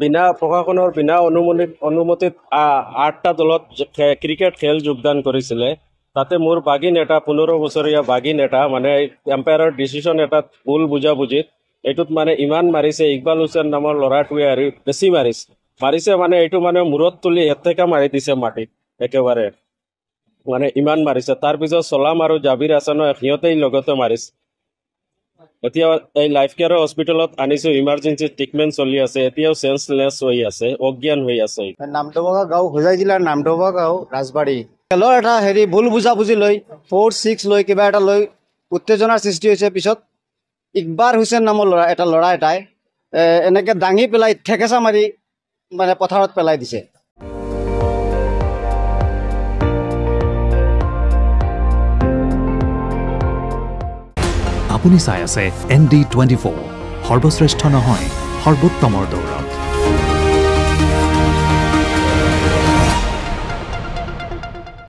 বিনা প্ৰশাসনৰ বিনা অনুমতিত 8টা দলত ক্ৰিকেট খেল যোগদান কৰিছিলে। তাতে মোৰ বাগিন এটা 15 বছৰীয়া বাগিন এটা মানে এম্পায়াৰৰ ডিচিশ্যন এটা ভুল বুজাবুজিত এইটোত মানে ইমান মাৰিছে, ইকবাল হুছেইন নামৰ ল'ৰাটোৱে আৰু বেছি মাৰিছে মানে এইটো মানে মূৰত তুলি এতেকা মাৰি দিছে মাটিত একেবাৰে, মানে ইমান মাৰিছে। তাৰপিছত চলাম আৰু জাবিৰ হাছানো সিহঁতেই লগতে মাৰিছে। এতিয়া এই লাইফ কেয়াৰ হস্পিটেলত আনিছো, ইমাৰ্জেঞ্চি ট্ৰিটমেণ্ট চলি আছে, এতিয়াও চেঞ্চলেছ হৈ আছে, অজ্ঞান হৈ আছে। নামদবগা গাঁও, হোজাই জিলাৰ নামদবগা গাঁও, ৰাজবাৰী। খেলৰ এটা ভুল বুজাবুজি লৈ 4-6 লৈ কিবা এটা লৈ উত্তেজনাৰ সৃষ্টি হৈছে। পিছত ইকবাল হুছেইন নামৰ ল'ৰা এটাই এনেকৈ দাঙি পেলাই ঠেকেচা মাৰি মানে পথাৰত পেলাই দিছে। আপুনি চাই আছে ND24, সৰ্বশ্ৰেষ্ঠ নহয় সৰ্বোত্তমৰ দৌৰ।